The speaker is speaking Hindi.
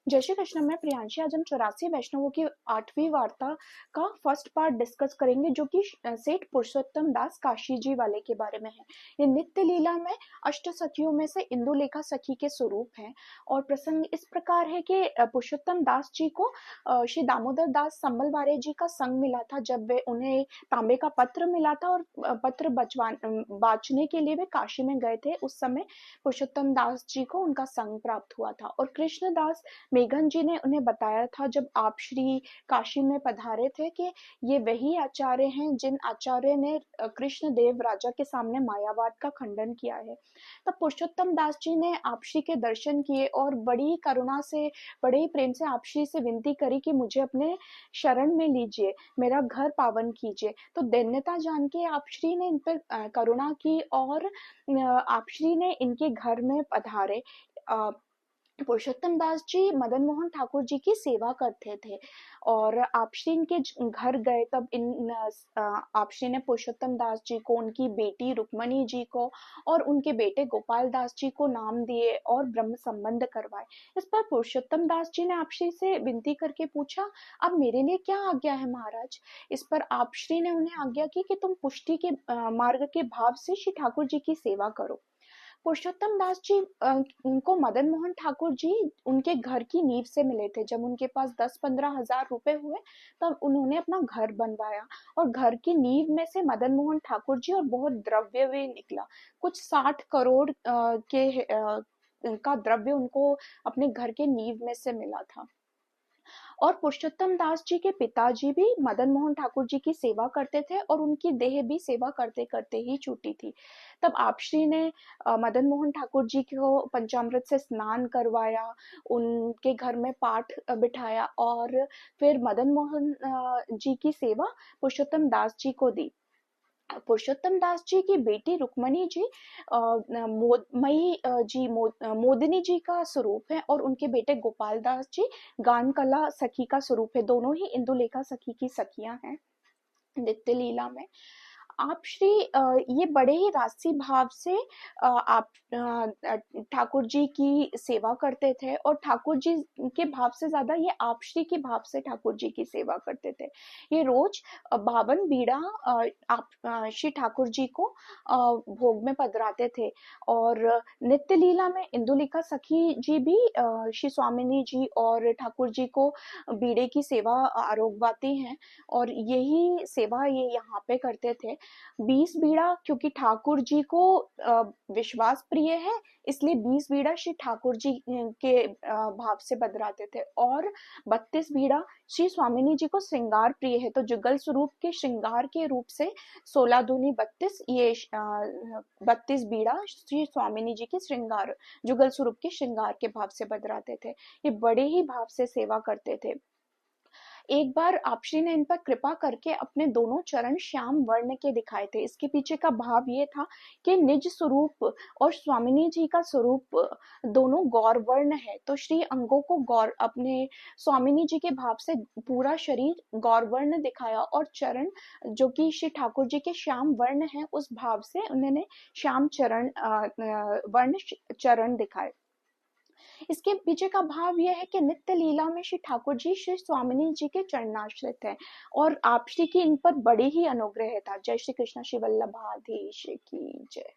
जय श्री कृष्ण। मैं प्रियांशी। आज हम 84 वैष्णवों की 8वीं वार्ता का फर्स्ट पार्ट डिस्कस करेंगे, जो कि सेठ पुरुषोत्तम दास काशी जी वाले के बारे में है। ये नित्य लीला में अष्ट सखियों में से इंदुलेखा सखी के स्वरूप हैं। और प्रसंग इस प्रकार है कि पुरुषोत्तम दास जी को श्री दामोदर दास संबलवारे जी का संग मिला था, जब वे उन्हें तांबे का पत्र मिला था और पत्र बांचने के लिए वे काशी में गए थे। उस समय पुरुषोत्तम दास जी को उनका संग प्राप्त हुआ था। और कृष्णदास मेघन जी ने उन्हें बताया था, जब आप श्री काशी में पधारे थे, कि ये वही आचार्य हैं जिन आचार्य ने कृष्ण देव राजा के सामने मायावाद का खंडन किया है। तब पुरुषोत्तम दास जी ने आप श्री के दर्शन किए और बड़ी करुणा से, बड़े ही प्रेम से आप श्री से विनती करी कि मुझे अपने शरण में लीजिए, मेरा घर पावन कीजिए। तो दैन्यता जान के आप श्री ने इन पर करुणा की और आप श्री ने इनके घर में पधारे। पुरुषोत्तम दास जी मदन मोहन ठाकुर जी की सेवा करते थे और आप श्री इनके घर गए। तब आप श्री ने पुरुषोत्तम दास जी को, उनकी बेटी रुक्मणी जी को और उनके बेटे गोपाल दास जी को नाम दिए और ब्रह्म संबंध करवाए। इस पर पुरुषोत्तम दास जी ने आप श्री से विनती करके पूछा, अब मेरे लिए क्या आज्ञा है महाराज। इस पर आप श्री ने उन्हें आज्ञा की कि तुम पुष्टि के मार्ग के भाव से श्री ठाकुर जी की सेवा करो। पुरुषोत्तम दास जी उनको मदन मोहन ठाकुर जी उनके घर की नींव से मिले थे। जब उनके पास 10-15 हजार रुपए हुए, तब उन्होंने अपना घर बनवाया और घर की नींव में से मदन मोहन ठाकुर जी और बहुत द्रव्य भी निकला। कुछ 60 करोड़ का द्रव्य उनको अपने घर के नींव में से मिला था। और पुरुषोत्तम दास जी के पिताजी भी मदन मोहन ठाकुर जी की सेवा करते थे और उनकी देह भी सेवा करते करते ही छूटी थी। तब आप श्री ने मदन मोहन ठाकुर जी को पंचामृत से स्नान करवाया, उनके घर में पाठ बिठाया और फिर मदन मोहन जी की सेवा पुरुषोत्तम दास जी को दी। पुरुषोत्तम दास जी की बेटी रुक्मणी जी मोदिनी जी का स्वरूप है और उनके बेटे गोपाल दास जी गान कला सखी का स्वरूप है। दोनों ही इंदुलेखा सखी की सखियां हैं नित्य लीला में। आप श्री ये बड़े ही राशि भाव से आप ठाकुर जी की सेवा करते थे और ठाकुर जी के भाव से ज्यादा ये आप श्री के भाव से ठाकुर जी की सेवा करते थे। ये रोज 52 बीड़ा आप श्री ठाकुर जी को भोग में पधराते थे। और नित्य लीला में इंदुलिका सखी जी भी श्री स्वामिनी जी और ठाकुर जी को बीड़े की सेवा आरोगवाती हैं और यही सेवा ये यहाँ पे करते थे। 20 बीड़ा क्योंकि ठाकुर जी को विश्वास प्रिय है, इसलिए 20 बीड़ा श्री ठाकुर जी के भाव से बदराते थे। और 32 बीड़ा श्री स्वामिनी जी को श्रृंगार प्रिय है, तो जुगल स्वरूप के श्रृंगार के रूप से 16 दूनी 32, ये 32 बीड़ा श्री स्वामिनी जी के श्रृंगार, जुगल स्वरूप के श्रृंगार के भाव से बदराते थे। ये बड़े ही भाव से सेवा करते थे। एक बार आप श्री ने इन पर कृपा करके अपने दोनों चरण श्याम वर्ण के दिखाए थे। इसके पीछे का भाव ये था कि निज स्वरूप और स्वामिनी जी का स्वरूप दोनों गौर वर्ण है, तो श्री अंगों को गौर, अपने स्वामिनी जी के भाव से पूरा शरीर गौर वर्ण दिखाया और चरण जो कि श्री ठाकुर जी के श्याम वर्ण है, उस भाव से उन्होंने श्याम चरण वर्ण चरण दिखाए। इसके पीछे का भाव यह है कि नित्य लीला में श्री ठाकुर जी श्री स्वामिनी जी के चरणाश्रित है और आप श्री की इन पर बड़ी ही अनुग्रह था। जय श्री कृष्ण। श्री वल्लभाधीश की जय।